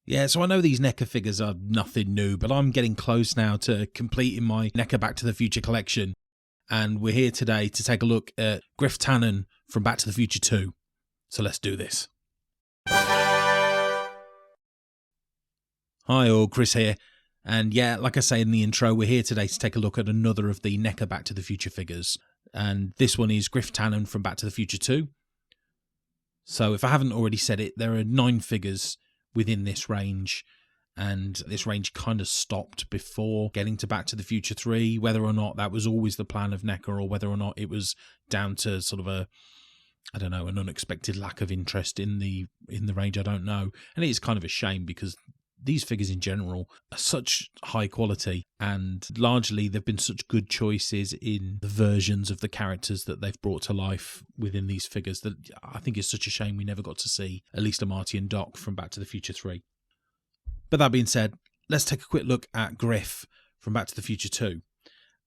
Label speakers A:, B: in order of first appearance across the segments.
A: Yeah, so I know these NECA figures are nothing new, but I'm getting close now to completing my NECA Back to the Future collection. And we're here today to take a look at Griff Tannen from Back to the Future 2. So let's do this. Hi all, Chris here. And yeah, like I say in the intro, we're here today to take a look at another of the NECA Back to the Future figures. And this one is Griff Tannen from Back to the Future 2. So if I haven't already said it, there are 9 figures within this range, and this range kind of stopped before getting to Back to the Future 3. Whether or not that was always the plan of NECA, or whether or not it was down to sort of an unexpected lack of interest in the range, I don't know. And it is kind of a shame, because these figures in general are such high quality, and largely they've been such good choices in the versions of the characters that they've brought to life within these figures, that I think it's such a shame we never got to see at least a Marty and Doc from Back to the Future 3. But that being said, let's take a quick look at Griff from Back to the Future 2.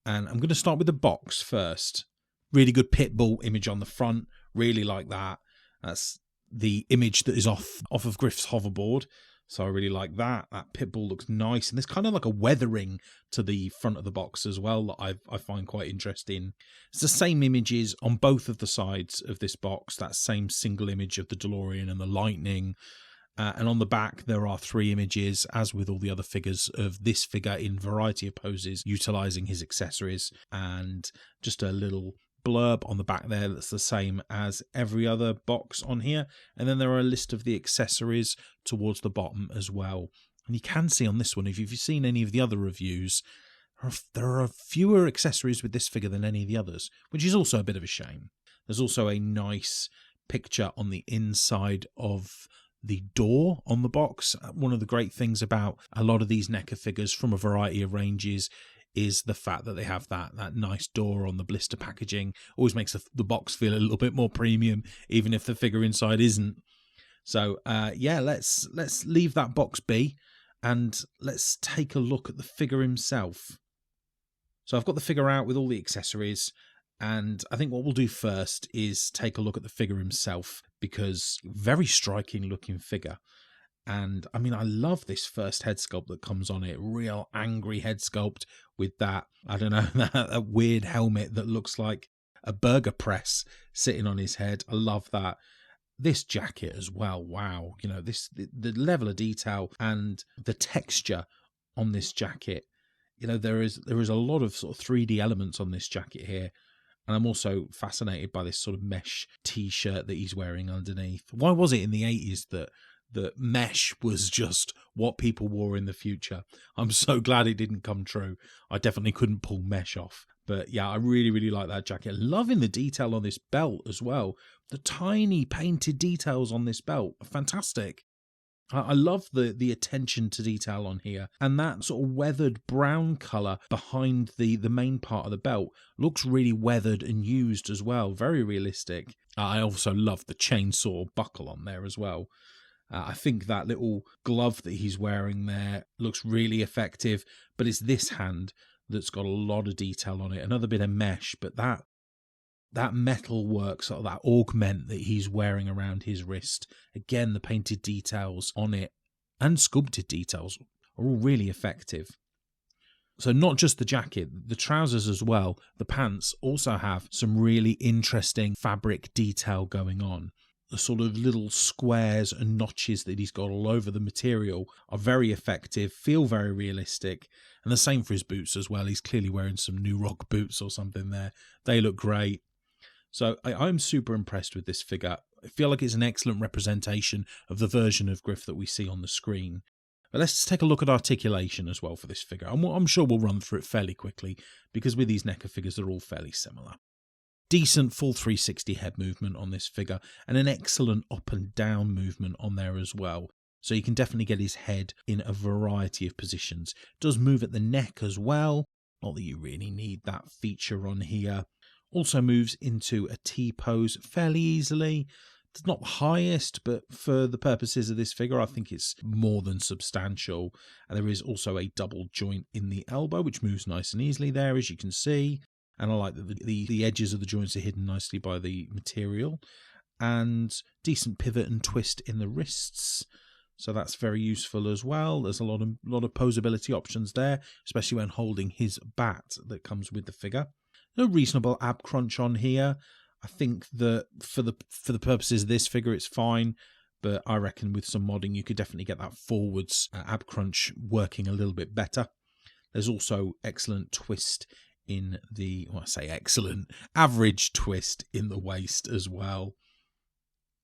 A: And I'm going to start with the box first. Really good Pitbull image on the front, really like that. That's the image that is off of Griff's hoverboard. So I really like that. That Pitbull looks nice. And there's kind of like a weathering to the front of the box as well that I find quite interesting. It's the same images on both of the sides of this box. That same single image of the DeLorean and the Lightning. And on the back, there are 3 images, as with all the other figures, of this figure in variety of poses, utilising his accessories. And just a little blurb on the back there that's the same as every other box on here, and then there are a list of the accessories towards the bottom as well. And you can see on this one, if you've seen any of the other reviews, there are fewer accessories with this figure than any of the others, which is also a bit of a shame. There's also a nice picture on the inside of the door on the box. One of the great things about a lot of these NECA figures from a variety of ranges is the fact that they have that nice door on the blister packaging. Always makes the box feel a little bit more premium, even if the figure inside isn't. So yeah, let's leave that box be, and let's take a look at the figure himself. So I've got the figure out with all the accessories, and I think what we'll do first is take a look at the figure himself, because very striking looking figure. And I mean, I love this first head sculpt that comes on it. Real angry head sculpt with that, I don't know, that weird helmet that looks like a burger press sitting on his head. I love that. This jacket as well. Wow. You know, the level of detail and the texture on this jacket. You know, there is a lot of sort of 3D elements on this jacket here. And I'm also fascinated by this sort of mesh t-shirt that he's wearing underneath. Why was it in the 80s that mesh was just what people wore in the future? I'm so glad it didn't come true. I definitely couldn't pull mesh off. But yeah, I really, really like that jacket. Loving the detail on this belt as well. The tiny painted details on this belt are fantastic. I love the attention to detail on here, and that sort of weathered brown colour behind the main part of the belt looks really weathered and used as well. Very realistic. I also love the chainsaw buckle on there as well. I think that little glove that he's wearing there looks really effective, but it's this hand that's got a lot of detail on it. Another bit of mesh, but that metal work, sort of that augment that he's wearing around his wrist. Again, the painted details on it and sculpted details are all really effective. So not just the jacket, the trousers as well, the pants also have some really interesting fabric detail going on. The sort of little squares and notches that he's got all over the material are very effective, feel very realistic. And the same for his boots as well. He's clearly wearing some New Rock boots or something there. They look great. So I'm super impressed with this figure. I feel like it's an excellent representation of the version of Griff that we see on the screen. But let's take a look at articulation as well for this figure. I'm sure we'll run through it fairly quickly, because with these NECA figures, they're all fairly similar. Decent full 360 head movement on this figure, and an excellent up and down movement on there as well. So you can definitely get his head in a variety of positions. It does move at the neck as well. Not that you really need that feature on here. Also moves into a T-pose fairly easily. It's not the highest, but for the purposes of this figure, I think it's more than substantial. And there is also a double joint in the elbow, which moves nice and easily there, as you can see. And I like that the edges of the joints are hidden nicely by the material. And decent pivot and twist in the wrists. So that's very useful as well. There's a lot of posability options there, especially when holding his bat that comes with the figure. A reasonable ab crunch on here. I think that for the purposes of this figure, it's fine. But I reckon with some modding, you could definitely get that forwards ab crunch working a little bit better. There's also excellent twist in the, well, I say excellent, average twist in the waist as well.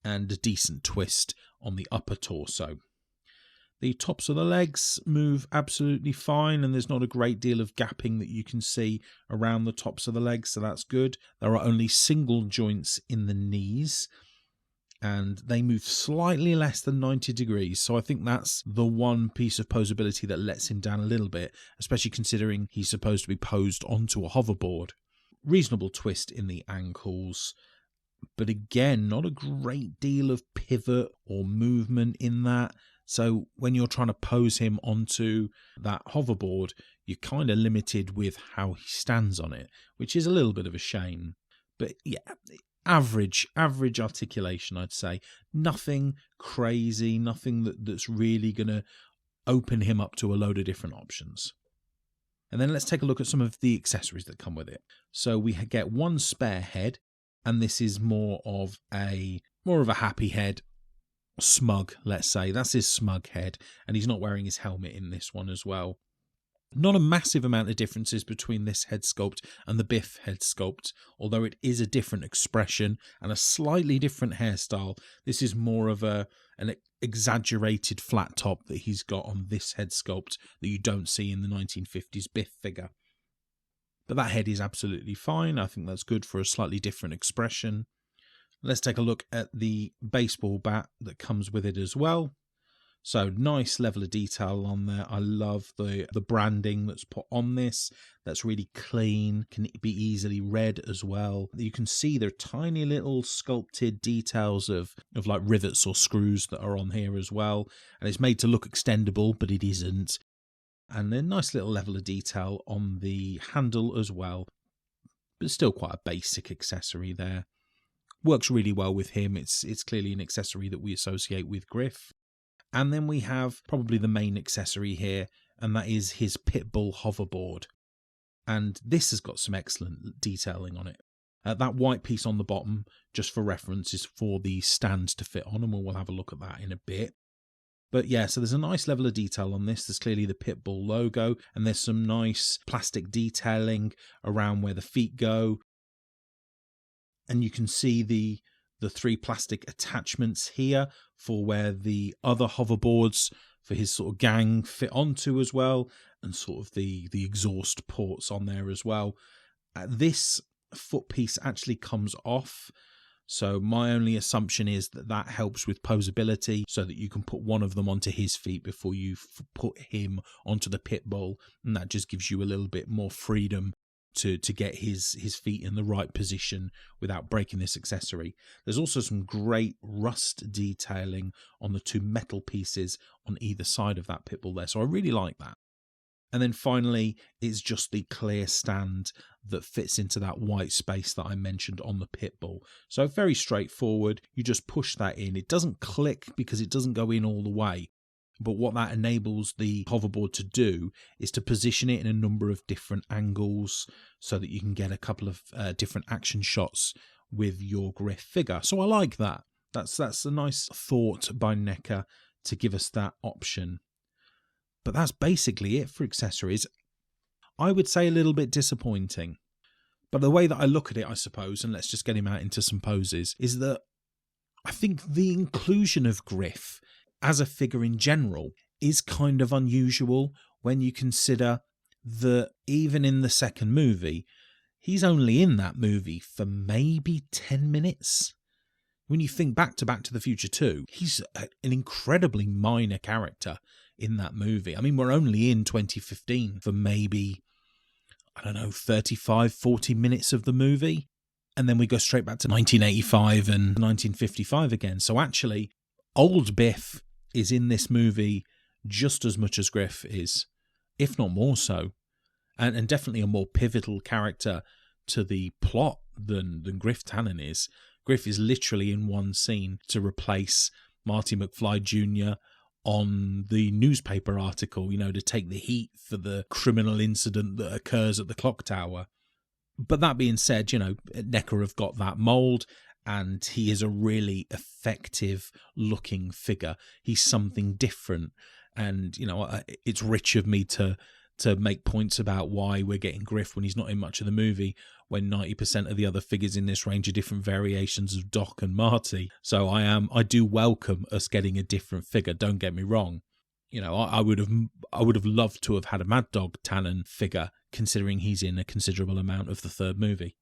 A: And a decent twist on the upper torso. The tops of the legs move absolutely fine, and there's not a great deal of gapping that you can see around the tops of the legs, so that's good. There are only single joints in the knees, and they move slightly less than 90 degrees, so I think that's the one piece of posability that lets him down a little bit, especially considering he's supposed to be posed onto a hoverboard. Reasonable twist in the ankles, but again, not a great deal of pivot or movement in that. So when you're trying to pose him onto that hoverboard, you're kind of limited with how he stands on it, which is a little bit of a shame. But yeah, average articulation, I'd say. Nothing crazy, nothing that's really going to open him up to a load of different options. And then let's take a look at some of the accessories that come with it. So we get one spare head, and this is more of a happy head. Smug, let's say. That's his smug head, and he's not wearing his helmet in this one as well. Not a massive amount of differences between this head sculpt and the Biff head sculpt, although it is a different expression and a slightly different hairstyle. This is more of an exaggerated flat top that he's got on this head sculpt that you don't see in the 1950s Biff figure. But that head is absolutely fine. I think that's good for a slightly different expression. Let's take a look at the baseball bat that comes with it as well. So nice level of detail on there. I love the branding that's put on this. That's really clean, can be easily read as well. You can see there are tiny little sculpted details of like rivets or screws that are on here as well. And it's made to look extendable, but it isn't. And a nice little level of detail on the handle as well. But still quite a basic accessory there. Works really well with him. It's clearly an accessory that we associate with Griff. And then we have probably the main accessory here, and that is his Pitbull hoverboard. And this has got some excellent detailing on it. That white piece on the bottom, just for reference, is for the stand to fit on, and we'll have a look at that in a bit. But yeah, so there's a nice level of detail on this. There's clearly the Pitbull logo, and there's some nice plastic detailing around where the feet go. And you can see the three plastic attachments here for where the other hoverboards for his sort of gang fit onto as well, and sort of the exhaust ports on there as well. This foot piece actually comes off, so my only assumption is that helps with posability, so that you can put one of them onto his feet before you put him onto the Pitbull, and that just gives you a little bit more freedom to get his feet in the right position without breaking this accessory. There's also some great rust detailing on the two metal pieces on either side of that Pitbull there, so I really like that. And then finally, it's just the clear stand that fits into that white space that I mentioned on the Pitbull. So very straightforward. You just push that in. It doesn't click because it doesn't go in all the way. But what that enables the hoverboard to do is to position it in a number of different angles so that you can get a couple of different action shots with your Griff figure. So I like that. That's a nice thought by NECA to give us that option. But that's basically it for accessories. I would say a little bit disappointing. But the way that I look at it, I suppose, and let's just get him out into some poses, is that I think the inclusion of Griff as a figure in general is kind of unusual when you consider that even in the second movie, he's only in that movie for maybe 10 minutes. When you think back to the Future 2, he's an incredibly minor character in that movie. I mean, we're only in 2015 for maybe, 35, 40 minutes of the movie. And then we go straight back to 1985 and 1955 again. So actually, old Biff is in this movie just as much as Griff is, if not more so. And definitely a more pivotal character to the plot than Griff Tannen is. Griff is literally in one scene to replace Marty McFly Jr. on the newspaper article, you know, to take the heat for the criminal incident that occurs at the clock tower. But that being said, you know, NECA have got that mould, and he is a really effective looking figure. He's something different. And, you know, it's rich of me to make points about why we're getting Griff when he's not in much of the movie, when 90% of the other figures in this range are different variations of Doc and Marty. So I do welcome us getting a different figure, don't get me wrong. You know, I would have loved to have had a Mad Dog Tannen figure, considering he's in a considerable amount of the third movie.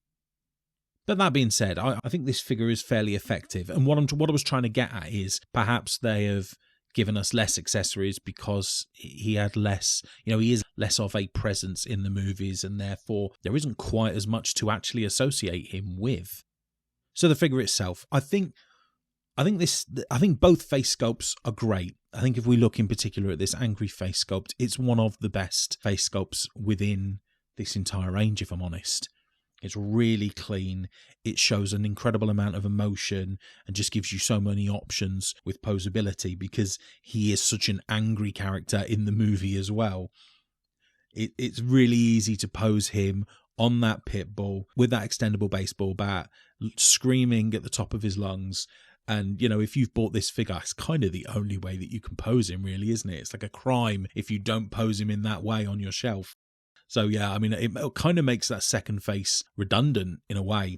A: But that being said, I think this figure is fairly effective. And what I was trying to get at is perhaps they have given us less accessories because he had less, you know, he is less of a presence in the movies, and therefore there isn't quite as much to actually associate him with. So the figure itself, I think both face sculpts are great. I think if we look in particular at this angry face sculpt, it's one of the best face sculpts within this entire range, if I'm honest. It's really clean. It shows an incredible amount of emotion and just gives you so many options with posability, because he is such an angry character in the movie as well. It's really easy to pose him on that pit bull with that extendable baseball bat, screaming at the top of his lungs. And, you know, if you've bought this figure, it's kind of the only way that you can pose him, really, isn't it? It's like a crime if you don't pose him in that way on your shelf. So, yeah, I mean, it kind of makes that second face redundant in a way.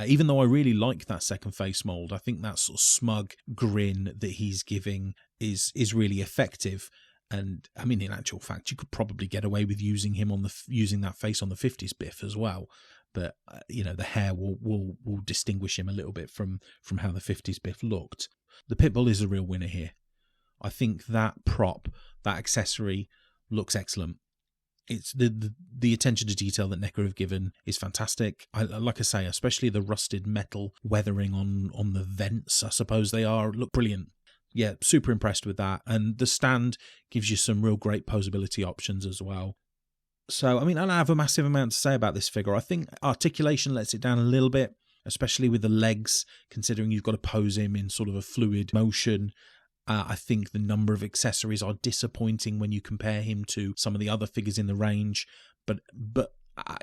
A: Even though I really like that second face mould, I think that sort of smug grin that he's giving is really effective. And, I mean, in actual fact, you could probably get away with using him using that face on the 50s Biff as well. But, you know, the hair will distinguish him a little bit from how the 50s Biff looked. The Pitbull is a real winner here. I think that prop, that accessory, looks excellent. It's the attention to detail that NECA have given is fantastic. Like I say, especially the rusted metal weathering on the vents, I suppose they are, look brilliant. Yeah, super impressed with that. And the stand gives you some real great posability options as well. So, I mean, I don't have a massive amount to say about this figure. I think articulation lets it down a little bit, especially with the legs, considering you've got to pose him in sort of a fluid motion. I think the number of accessories are disappointing when you compare him to some of the other figures in the range. But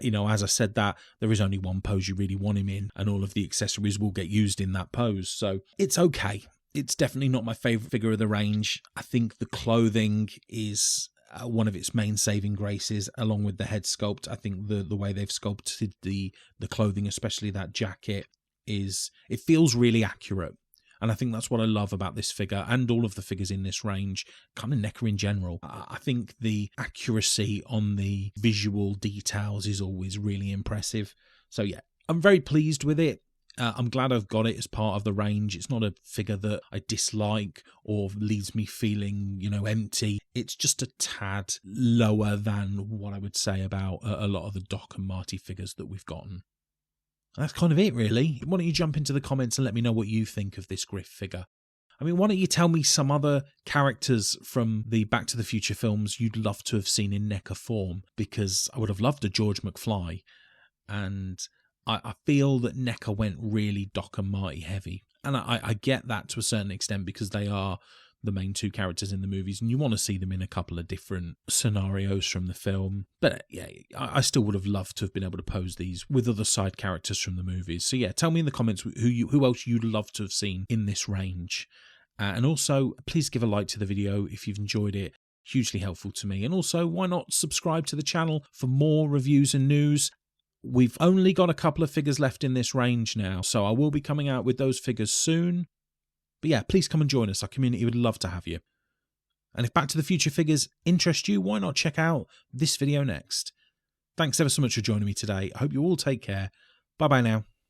A: you know, as I said that, there is only one pose you really want him in, and all of the accessories will get used in that pose. So it's okay. It's definitely not my favourite figure of the range. I think the clothing is one of its main saving graces, along with the head sculpt. I think the way they've sculpted the clothing, especially that jacket, it feels really accurate. And I think that's what I love about this figure and all of the figures in this range, kind of NECA in general. I think the accuracy on the visual details is always really impressive. So yeah, I'm very pleased with it. I'm glad I've got it as part of the range. It's not a figure that I dislike or leaves me feeling, you know, empty. It's just a tad lower than what I would say about a lot of the Doc and Marty figures that we've gotten. That's kind of it, really. Why don't you jump into the comments and let me know what you think of this Griff figure? I mean, why don't you tell me some other characters from the Back to the Future films you'd love to have seen in NECA form? Because I would have loved a George McFly. And I feel that NECA went really Doc and Marty heavy. And I get that to a certain extent because they are the main two characters in the movies, and you want to see them in a couple of different scenarios from the film. But yeah, I still would have loved to have been able to pose these with other side characters from the movies. So yeah, tell me in the comments who else you'd love to have seen in this range. And also, please give a like to the video if you've enjoyed it. Hugely helpful to me. And also, why not subscribe to the channel for more reviews and news? We've only got a couple of figures left in this range now, so I will be coming out with those figures soon. But yeah, please come and join us. Our community would love to have you. And if Back to the Future figures interest you, why not check out this video next? Thanks ever so much for joining me today. I hope you all take care. Bye-bye now.